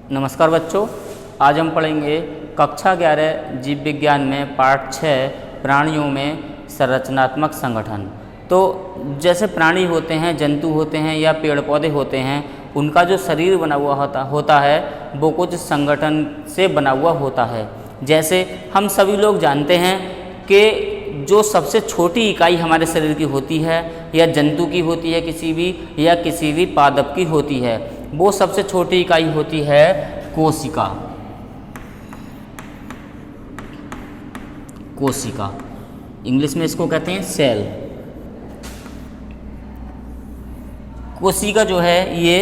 नमस्कार बच्चों, आज हम पढ़ेंगे कक्षा 11 जीव विज्ञान में पाठ 6 प्राणियों में संरचनात्मक संगठन। तो जैसे प्राणी होते हैं, जंतु होते हैं या पेड़ पौधे होते हैं, उनका जो शरीर बना हुआ होता है वो कुछ संगठन से बना हुआ होता है। जैसे हम सभी लोग जानते हैं कि जो सबसे छोटी इकाई हमारे शरीर की होती है या जंतु की होती है किसी भी पादप की होती है, वो सबसे छोटी इकाई होती है कोशिका। कोशिका इंग्लिश में इसको कहते हैं सेल। कोशिका जो है ये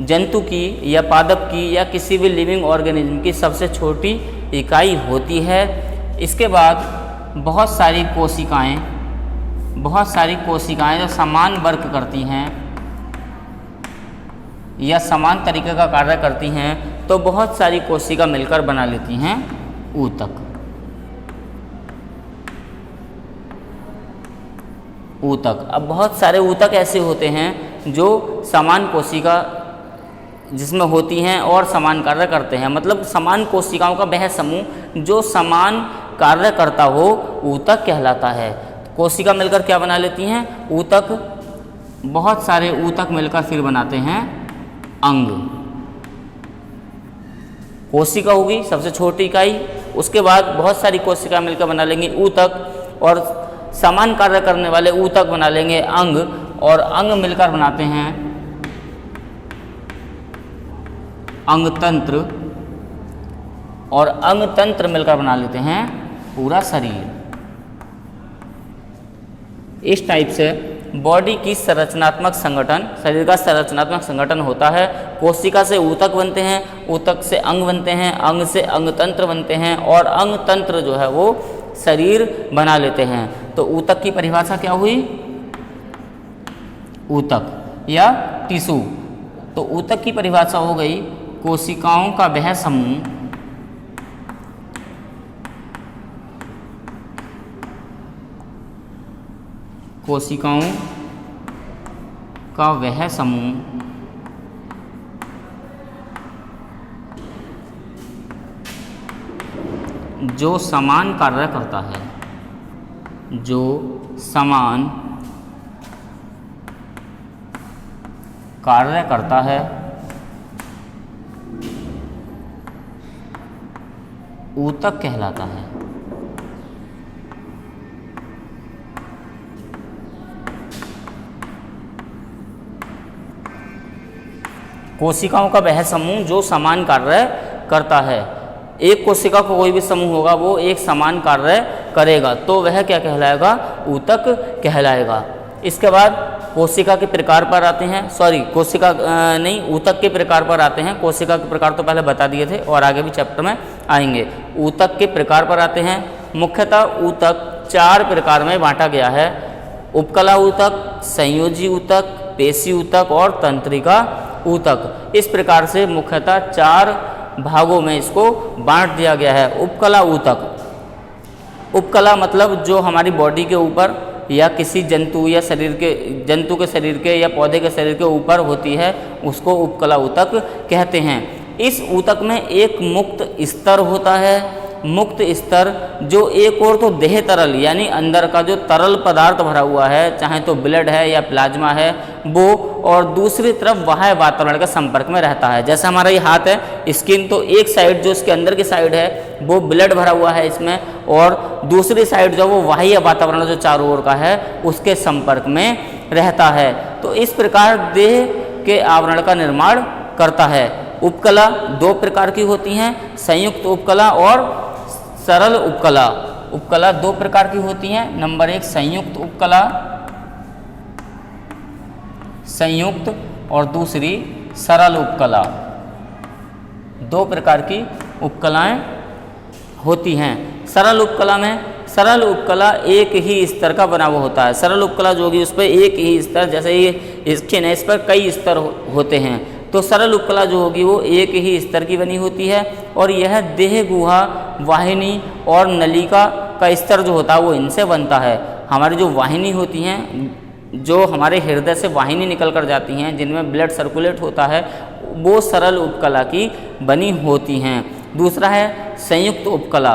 जंतु की या पादप की या किसी भी लिविंग ऑर्गेनिज्म की सबसे छोटी इकाई होती है। इसके बाद बहुत सारी कोशिकाएं जो समान वर्क करती हैं या समान तरीके का कार्य करती हैं, तो बहुत सारी कोशिका मिलकर बना लेती हैं ऊतक। अब बहुत सारे ऊतक ऐसे होते हैं जो समान कोशिका जिसमें होती हैं और समान कार्य करते हैं, मतलब समान कोशिकाओं का वह समूह जो समान कार्य करता हो ऊतक कहलाता है। कोशिका मिलकर क्या बना लेती हैं? ऊतक। बहुत सारे ऊतक मिलकर फिर बनाते हैं अंग। कोशिका होगी सबसे छोटी इकाई, उसके बाद बहुत सारी कोशिका मिलकर बना लेंगी ऊतक, और समान कार्य करने वाले ऊतक बना लेंगे अंग, और अंग मिलकर बनाते हैं अंगतंत्र, और अंगतंत्र मिलकर बना लेते हैं पूरा शरीर। इस टाइप से बॉडी की संरचनात्मक संगठन, शरीर का संरचनात्मक संगठन होता है। कोशिका से ऊतक बनते हैं, ऊतक से अंग बनते हैं, अंग से अंगतंत्र बनते हैं, और अंगतंत्र जो है वो शरीर बना लेते हैं। तो ऊतक की परिभाषा क्या हुई? ऊतक या टिश्यू। तो ऊतक की परिभाषा हो गई कोशिकाओं का वह समूह जो समान कार्य करता है, ऊतक कहलाता है। कोशिकाओं का वह समूह जो समान कार्य करता है। एक कोशिका को कोई भी समूह होगा वो एक समान कार्य करेगा, तो वह क्या कहलाएगा? ऊतक कहलाएगा। इसके बाद कोशिका के प्रकार पर आते हैं, ऊतक के प्रकार पर आते हैं। कोशिका के प्रकार तो पहले बता दिए थे और आगे भी चैप्टर में आएंगे। ऊतक के प्रकार पर आते हैं। मुख्यतः ऊतक 4 प्रकार में बांटा गया है: उपकला ऊतक, संयोजी ऊतक, पेशी ऊतक और तंत्रिका ऊतक। इस प्रकार से मुख्यतः 4 भागों में इसको बांट दिया गया है। उपकला ऊतक, उपकला मतलब जो हमारी बॉडी के ऊपर या किसी जंतु के शरीर के या पौधे के शरीर के ऊपर होती है, उसको उपकला ऊतक कहते हैं। इस ऊतक में एक मुक्त स्तर होता है। मुक्त स्तर जो एक और तो देह तरल यानी अंदर का जो तरल पदार्थ भरा हुआ है, चाहे तो ब्लड है या प्लाज्मा है वो, और दूसरी तरफ बाह्य वातावरण के संपर्क में रहता है। जैसे हमारा ये हाथ है, स्किन, तो एक साइड जो इसके अंदर की साइड है वो ब्लड भरा हुआ है इसमें, और दूसरी साइड जो वो बाह्य वातावरण जो चारों ओर का है उसके संपर्क में रहता है। तो इस प्रकार देह के आवरण का निर्माण करता है। उपकला 2 प्रकार की होती हैं: संयुक्त उपकला और सरल उपकला। उपकला 2 प्रकार की होती हैं। नंबर 1 संयुक्त उपकला, और दूसरी सरल उपकला। 2 प्रकार की उपकलाएं होती हैं। सरल उपकला एक ही स्तर का बना हुआ होता है। सरल उपकला जो होगी उस पर एक ही स्तर, जैसे ये स्किन है, इस पर कई स्तर होते हैं। तो सरल उपकला जो होगी वो एक ही स्तर की बनी होती है, और यह देह गुहा, वाहिनी और नलिका का स्तर जो होता है वो इनसे बनता है। हमारी जो वाहिनी होती हैं, जो हमारे हृदय से वाहिनी निकल कर जाती हैं, जिनमें ब्लड सर्कुलेट होता है, वो सरल उपकला की बनी होती हैं। दूसरा है संयुक्त उपकला,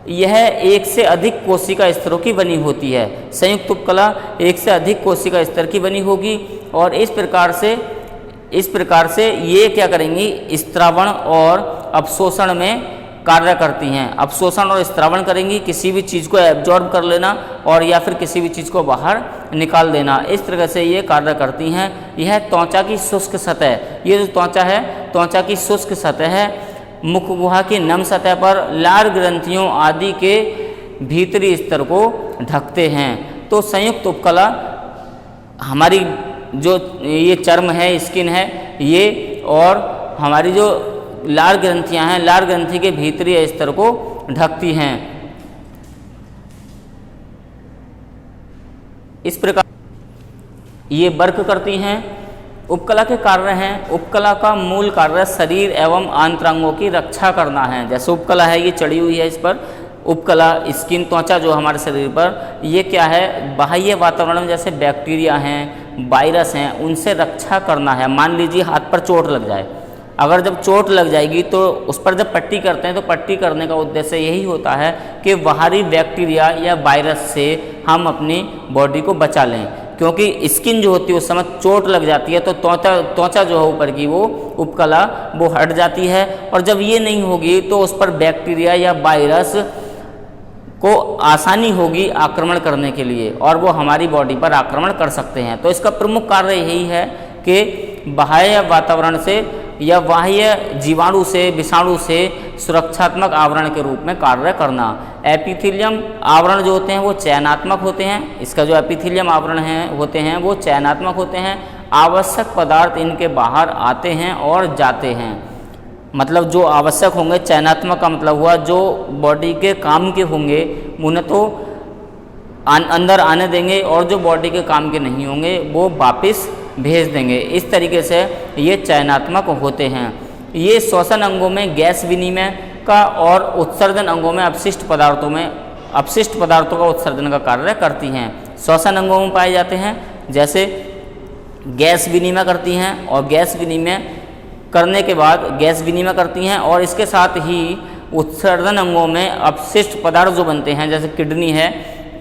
यह एक से अधिक कोशिका स्तरों की बनी होती है। संयुक्त उपकला एक से अधिक कोशिका स्तर की बनी होगी और इस प्रकार से ये क्या करेंगी, स्त्रावण और अवशोषण में कार्य करती हैं। अवशोषण और स्त्रावण करेंगी, किसी भी चीज़ को एब्जॉर्ब कर लेना और या फिर किसी भी चीज़ को बाहर निकाल देना, इस तरह से ये कार्य करती हैं। यह त्वचा की शुष्क सतह, ये जो त्वचा है, त्वचा की शुष्क सतह है, मुख गुहा की नम सतह पर लार ग्रंथियों आदि के भीतरी स्तर को ढकते हैं। तो संयुक्त उपकला हमारी जो ये चर्म है, स्किन है ये, और हमारी जो लार ग्रंथियां हैं, लार ग्रंथि के भीतरी स्तर को ढकती हैं। इस प्रकार ये वर्क करती हैं। उपकला के कार्य हैं, उपकला का मूल कार्य शरीर एवं आंतरांगों की रक्षा करना है। जैसे उपकला है, ये चढ़ी हुई है, इस पर उपकला स्किन त्वचा जो हमारे शरीर पर, ये क्या है, बाह्य वातावरण में जैसे बैक्टीरिया हैं, वायरस हैं, उनसे रक्षा करना है। मान लीजिए हाथ पर चोट लग जाए, अगर जब चोट लग जाएगी तो उस पर जब पट्टी करते हैं तो पट्टी करने का उद्देश्य यही होता है कि बाहरी बैक्टीरिया या वायरस से हम अपनी बॉडी को बचा लें, क्योंकि स्किन जो होती है उस समय चोट लग जाती है तो त्वचा जो है ऊपर की वो उपकला वो हट जाती है, और जब ये नहीं होगी तो उस पर बैक्टीरिया या वायरस को आसानी होगी आक्रमण करने के लिए और वो हमारी बॉडी पर आक्रमण कर सकते हैं। तो इसका प्रमुख कार्य यही है कि बाह्य वातावरण से या बाह्य जीवाणु से, विषाणु से सुरक्षात्मक आवरण के रूप में कार्य करना। एपिथेलियम आवरण जो होते हैं वो चयनात्मक होते हैं। इसका जो एपिथेलियम आवरण होते हैं वो चयनात्मक होते हैं। आवश्यक पदार्थ इनके बाहर आते हैं और जाते हैं, मतलब जो आवश्यक होंगे, चयनात्मक का मतलब हुआ जो बॉडी के काम के होंगे उन्हें तो अंदर आने देंगे, और जो बॉडी के काम के नहीं होंगे वो वापस भेज देंगे। इस तरीके से ये चयनात्मक होते हैं। ये श्वसन अंगों में गैस विनिमय का और उत्सर्जन अंगों में अपशिष्ट पदार्थों का उत्सर्जन का कार्य करती हैं। श्वसन अंगों में पाए जाते हैं, जैसे गैस विनिमय करती हैं और गैस विनिमय करने के बाद गैस विनिमय करती हैं, और इसके साथ ही उत्सर्जन अंगों में अपशिष्ट पदार्थ जो बनते हैं, जैसे किडनी है,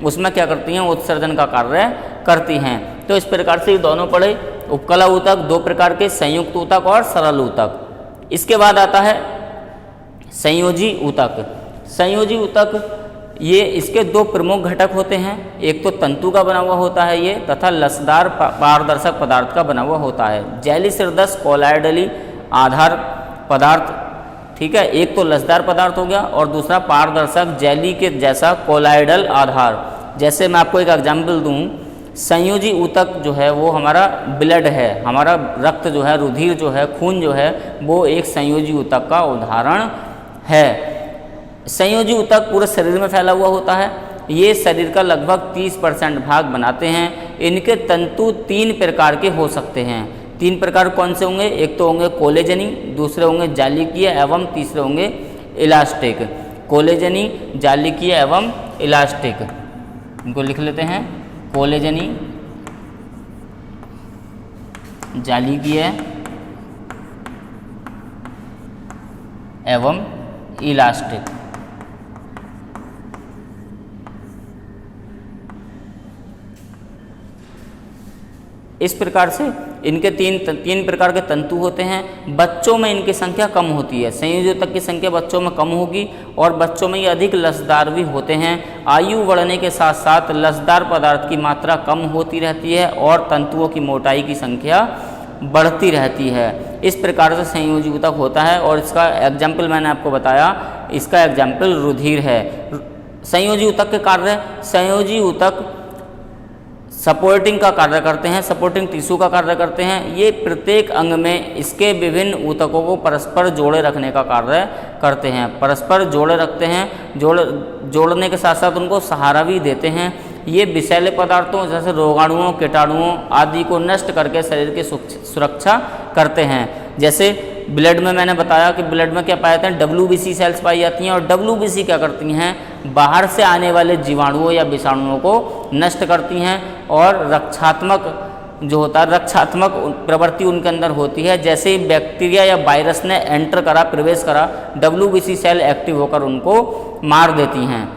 उसमें क्या करती हैं, उत्सर्जन का कार्य करती हैं। तो इस प्रकार से ये दोनों पढ़े, उपकला ऊतक दो प्रकार के, संयुक्त ऊतक और सरल ऊतक। इसके बाद आता है संयोजी ऊतक। संयोजी ऊतक ये इसके दो प्रमुख घटक होते हैं, एक तो तंतु का बना हुआ होता है ये, तथा लसदार पारदर्शक पदार्थ का बना हुआ होता है। जेली सदृश कोलाइडली आधार पदार्थ, ठीक है, एक तो लसदार पदार्थ हो गया और दूसरा पारदर्शक जेली के जैसा कोलाइडल आधार। जैसे मैं आपको एक एग्जाम्पल दूं, संयोजी ऊतक जो है वो हमारा ब्लड है, हमारा रक्त जो है, रुधिर जो है, खून जो है, वो एक संयोजी ऊतक का उदाहरण है। संयोजी ऊतक पूरे शरीर में फैला हुआ होता है। ये शरीर का लगभग 30% भाग बनाते हैं। इनके तंतु 3 प्रकार के हो सकते हैं। 3 प्रकार कौन से होंगे? एक तो होंगे कोलेजनी, दूसरे होंगे जालिकीय एवं तीसरे होंगे इलास्टिक। कोलेजनी, जालिकीय एवं इलास्टिक, इनको लिख लेते हैं। कोलेजनी, जालिकीय एवं इलास्टिक। इस प्रकार से इनके तीन प्रकार के तंतु होते हैं। बच्चों में इनकी संख्या कम होती है, संयोजी ऊतक की संख्या बच्चों में कम होगी और बच्चों में ये अधिक लसदार भी होते हैं। आयु बढ़ने के साथ साथ लसदार पदार्थ की मात्रा कम होती रहती है और तंतुओं की मोटाई की संख्या बढ़ती रहती है। इस प्रकार से संयोजी ऊतक होता है और इसका एग्जाम्पल मैंने आपको बताया, इसका एग्जाम्पल रुधिर है। संयोजी ऊतक के कार्य, संयोजी ऊतक सपोर्टिंग का कार्य करते हैं, सपोर्टिंग टिश्यू का कार्य करते हैं। ये प्रत्येक अंग में इसके विभिन्न ऊतकों को परस्पर जोड़े रखने का कार्य करते हैं, परस्पर जोड़े रखते हैं, जोड़ने के साथ साथ उनको सहारा भी देते हैं। ये विषैले पदार्थों जैसे रोगाणुओं, कीटाणुओं आदि को नष्ट करके शरीर की सुरक्षा करते हैं। जैसे ब्लड में मैंने बताया कि ब्लड में क्या पाए जाते हैं, WBC सेल्स पाई जाती हैं और WBC क्या करती हैं, बाहर से आने वाले जीवाणुओं या विषाणुओं को नष्ट करती हैं और रक्षात्मक जो होता है रक्षात्मक प्रवृत्ति उनके अंदर होती है। जैसे ही बैक्टीरिया या वायरस ने एंटर करा, प्रवेश करा, WBC सेल एक्टिव होकर उनको मार देती हैं।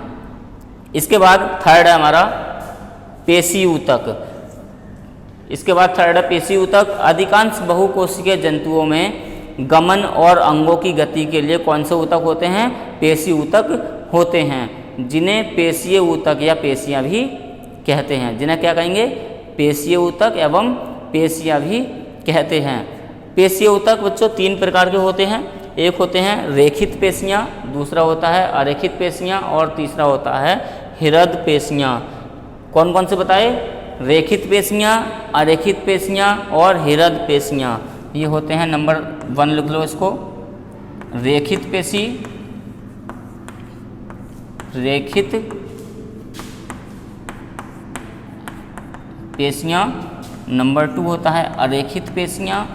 इसके बाद थर्ड है हमारा पेशी ऊतक। इसके बाद थर्ड है पेशी ऊतक। अधिकांश बहुकोशिकीय जंतुओं में गमन और अंगों की गति के लिए कौन से ऊतक होते हैं? पेशी ऊतक होते हैं, जिन्हें पेशीय ऊतक या पेशियाँ भी कहते हैं। जिन्हें क्या कहेंगे? पेशीय ऊतक एवं पेशियाँ भी कहते हैं। पेशीय ऊतक बच्चों 3 प्रकार के होते हैं। एक होते हैं रेखित पेशियाँ, दूसरा होता है अरेखित पेशियाँ और तीसरा होता है हृद पेशियाँ। कौन कौन से बताए? रेखित पेशियाँ, अरेखित पेशियाँ और हृद पेशियाँ। ये होते हैं, नंबर 1 लिख लो इसको, रेखित पेशी, रेखित पेशियाँ। नंबर 2 होता है अरेखित पेशियाँ,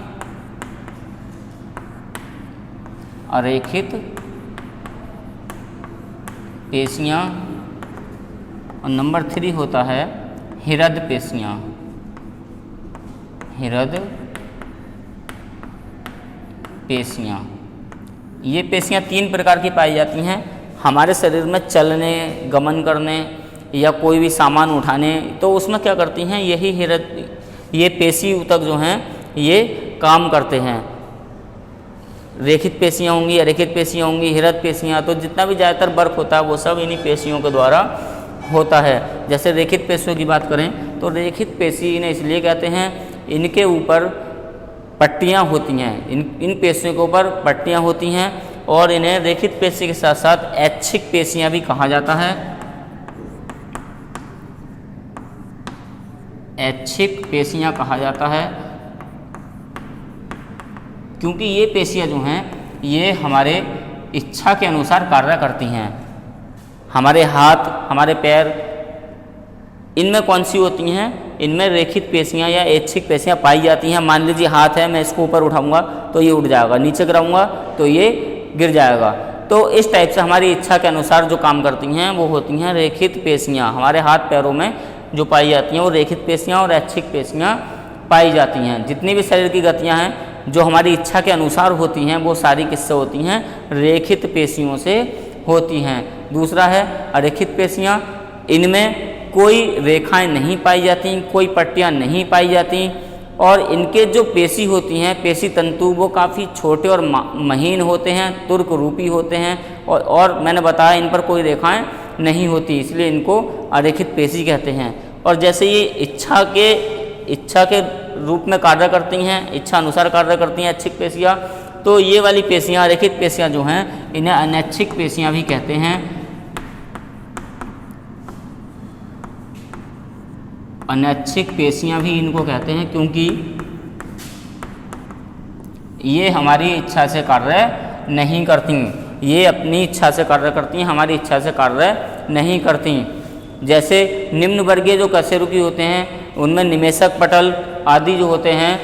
अरेखित पेशियाँ। और नंबर 3 होता है हृद पेशियाँ, हृद पेशियाँ। ये पेशियाँ 3 प्रकार की पाई जाती हैं। हमारे शरीर में चलने, गमन करने या कोई भी सामान उठाने, तो उसमें क्या करती हैं? यही ये पेशी ऊतक जो हैं ये काम करते हैं। रेखित पेशियाँ होंगी, अरेखित पेशियाँ होंगी, हृद पेशियाँ। तो जितना भी ज़्यादातर वर्क होता है वो सब इन्हीं पेशियों के द्वारा होता है। जैसे रेखित पेशियों की बात करें तो रेखित पेशी इन्हें इसलिए कहते हैं, इनके ऊपर पट्टियाँ होती हैं, इन पेशियों के ऊपर पट्टियाँ होती हैं और इन्हें रेखित पेशी के साथ साथ ऐच्छिक पेशियाँ भी कहा जाता है। ऐच्छिक पेशियाँ कहा जाता है क्योंकि ये पेशियाँ जो हैं ये हमारे इच्छा के अनुसार कार्य करती हैं। हमारे हाथ, हमारे पैर, इनमें कौन सी होती हैं? इनमें रेखित पेशियाँ या ऐच्छिक पेशियाँ पाई जाती हैं। मान लीजिए हाथ है, मैं इसको ऊपर उठाऊंगा तो ये उठ जाएगा, नीचे गिराऊंगा तो ये गिर जाएगा। तो इस टाइप से हमारी इच्छा के अनुसार जो काम करती हैं वो होती हैं रेखित पेशियाँ। हमारे हाथ पैरों में जो पाई जाती हैं वो रेखित पेशियाँ और ऐच्छिक पेशियाँ पाई जाती हैं। जितनी भी शरीर की गतियाँ हैं जो हमारी इच्छा के अनुसार होती हैं वो सारी किससे होती हैं? रेखित पेशियों से होती हैं। दूसरा है अरेखित पेशियाँ। इनमें कोई रेखाएं नहीं पाई जाती, कोई पट्टियाँ नहीं पाई जाती और इनके जो पेशी होती हैं, पेशी तंतु, वो काफ़ी छोटे और महीन होते हैं, तुर्क रूपी होते हैं और मैंने बताया इन पर कोई रेखाएं नहीं होती, इसलिए इनको अरेखित पेशी कहते हैं। और जैसे ये इच्छा के रूप में कार्य करती हैं, इच्छा अनुसार कार्य करती हैं ऐच्छिक पेशियाँ, तो ये वाली पेशियाँ, अरेखित पेशियाँ जो हैं इन्हें अनैच्छिक पेशियाँ भी कहते हैं। अनैच्छिक पेशियाँ भी इनको कहते हैं क्योंकि ये हमारी इच्छा से कार्य नहीं करती, ये अपनी इच्छा से कार्य करती हैं, हमारी इच्छा से कार्य नहीं करती। जैसे निम्न वर्गीय जो कशेरुकी होते हैं उनमें निमेषक पटल आदि जो होते हैं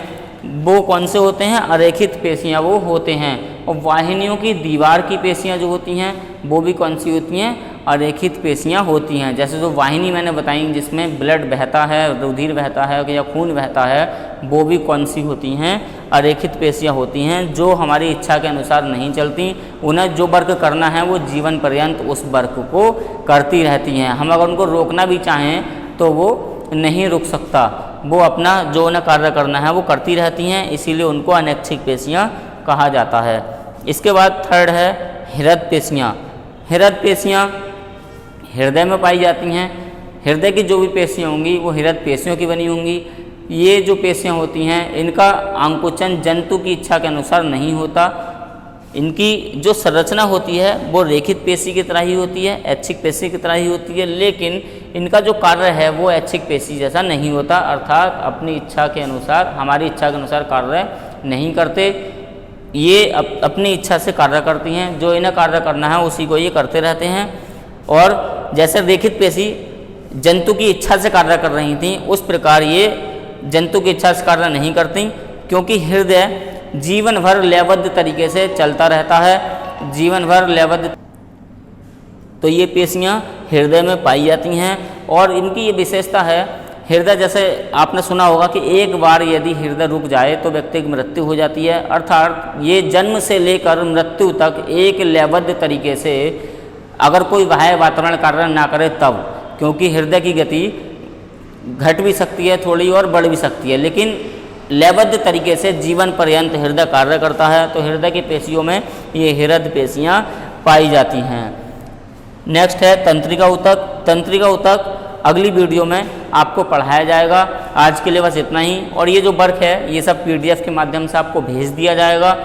वो कौन से होते हैं? अरेखित पेशियाँ वो होते हैं। और वाहिनियों की दीवार की पेशियाँ जो होती हैं वो भी कौन सी होती हैं? अरेखित पेशियाँ होती हैं। जैसे जो वाहिनी मैंने बताई जिसमें ब्लड बहता है, रुधिर बहता है या खून बहता है, वो भी कौन सी होती हैं? अरेखित पेशियाँ होती हैं जो हमारी इच्छा के अनुसार नहीं चलती। उन्हें जो वर्क करना है वो जीवन पर्यंत उस वर्क को करती रहती हैं। हम अगर उनको रोकना भी चाहें तो वो नहीं रुक सकता, वो अपना जो उन्हें कार्य करना है वो करती रहती हैं, इसीलिए उनको अनैच्छिक पेशियाँ कहा जाता है। इसके बाद थर्ड है हृद पेशियाँ। हृद पेशियाँ हृदय में पाई जाती हैं। हृदय की जो भी पेशियाँ होंगी वो हृद पेशियों की बनी होंगी। ये जो पेशियाँ होती हैं इनका आंकुचन जंतु की इच्छा के अनुसार नहीं होता। इनकी जो संरचना होती है वो रेखित पेशी की तरह ही होती है, ऐच्छिक पेशी की तरह ही होती है, लेकिन इनका जो कार्य है वो ऐच्छिक पेशी जैसा नहीं होता, अर्थात अपनी इच्छा के अनुसार, हमारी इच्छा के अनुसार कार्य नहीं करते। ये अपनी इच्छा से कार्य करती हैं, जो इन्हें कार्य करना है उसी को ये करते रहते हैं। और जैसे रेखित पेशी जंतु की इच्छा से कार्य कर रही थी, उस प्रकार ये जंतु की इच्छा से कार्य नहीं करती, क्योंकि हृदय जीवन भर लयबद्ध तरीके से चलता रहता है, जीवन भर लयबद्ध। तो ये पेशियाँ हृदय में पाई जाती हैं और इनकी ये विशेषता है, हृदय, जैसे आपने सुना होगा कि एक बार यदि हृदय रुक जाए तो व्यक्ति की मृत्यु हो जाती है, अर्थात ये जन्म से लेकर मृत्यु तक एक लयबद्ध तरीके से अगर कोई बाह्य वातावरण कार्य ना करे तब, क्योंकि हृदय की गति घट भी सकती है थोड़ी और बढ़ भी सकती है, लेकिन लयबद्ध तरीके से जीवन पर्यंत हृदय कार्य करता है। तो हृदय की पेशियों में ये हृदय पेशियाँ पाई जाती हैं। नेक्स्ट है तंत्रिका ऊतक। तंत्रिका ऊतक अगली वीडियो में आपको पढ़ाया जाएगा। आज के लिए बस इतना ही, और ये जो वर्क है ये सब PDF के माध्यम से आपको भेज दिया जाएगा।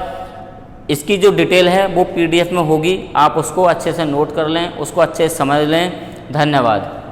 इसकी जो डिटेल है वो PDF में होगी, आप उसको अच्छे से नोट कर लें, उसको अच्छे से समझ लें। धन्यवाद।